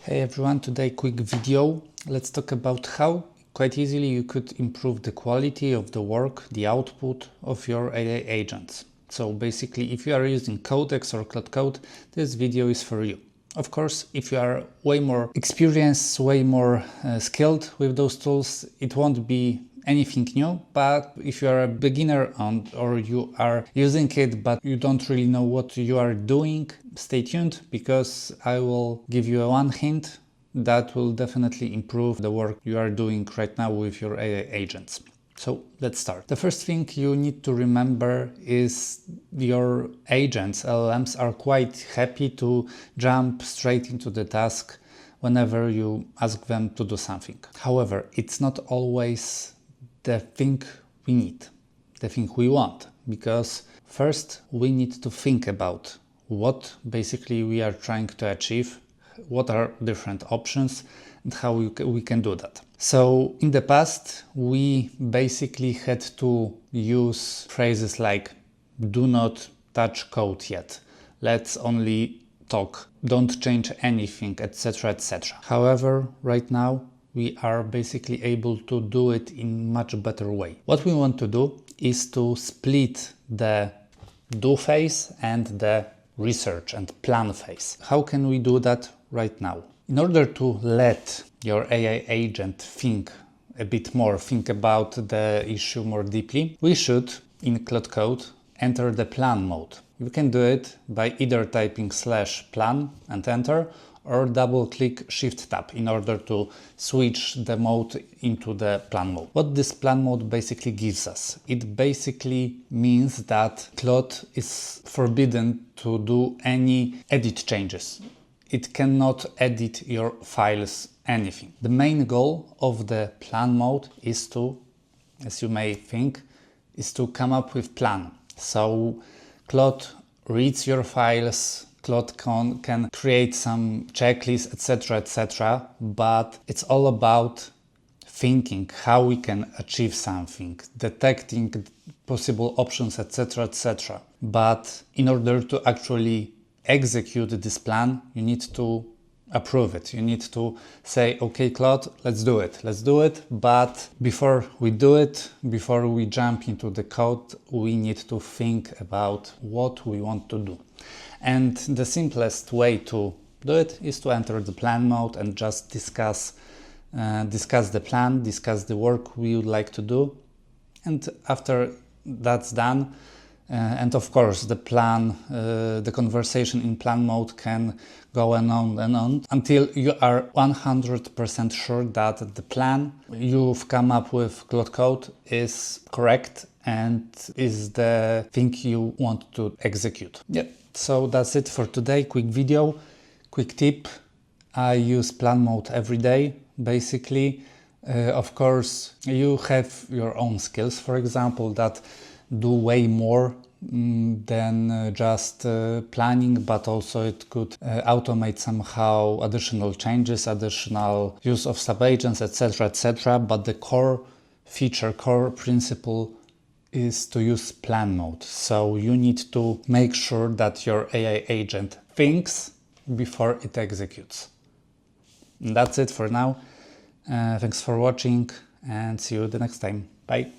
Hey everyone, today quick video. Let's talk about how quite easily you could improve the quality of the work, the output of your AI agents. So basically, if you are using Codex or Claude Code, this video is for you. Of course, if you are way more experienced, way more skilled with those tools, it won't be anything new. But if you are a beginner or you are using it but you don't really know what you are doing, stay tuned, because I will give you one hint that will definitely improve the work you are doing right now with your AI agents. So let's start. The first thing you need to remember is your agents, LLMs, are quite happy to jump straight into the task whenever you ask them to do something. However, it's not always the thing we need, the thing we want, because first we need to think about what basically we are trying to achieve, what are different options, and how we can do that. So in the past, we basically had to use phrases like "do not touch code yet," "let's only talk," "don't change anything," etc., etc. However, right now we are basically able to do it in much better way. What we want to do is to split the do phase and the research and plan phase. How can we do that right now? In order to let your AI agent think a bit more, think about the issue more deeply, we should, in Claude Code, enter the plan mode. You can do it by either typing /plan and enter, or double-click Shift+Tab in order to switch the mode into the plan mode. What this plan mode basically gives us? It basically means that Claude is forbidden to do any edit changes. It cannot edit your files, anything. The main goal of the plan mode is to, as you may think, is to come up with plan. So Claude reads your files, Claude can create some checklists, etc., etc., but it's all about thinking how we can achieve something, detecting possible options, etc., etc. But in order to actually execute this plan, you need to approve it. You need to say, okay, Claude, let's do it. But before we do it, before we jump into the code, we need to think about what we want to do. And the simplest way to do it is to enter the plan mode and just discuss the plan, discuss the work we would like to do. And after that's done, and of course the plan, the conversation in plan mode can go on and on until you are 100% sure that the plan you've come up with Claude Code is correct and is the thing you want to execute. Yeah, so that's it for today. Quick video, quick tip. I use plan mode every day, basically. Of course, you have your own skills, for example, that do way more than just planning, but also it could automate somehow additional changes, additional use of subagents, etc., etc. But the core feature, core principle is to use plan mode. So you need to make sure that your AI agent thinks before it executes. And that's it for now. Thanks for watching and see you the next time. Bye.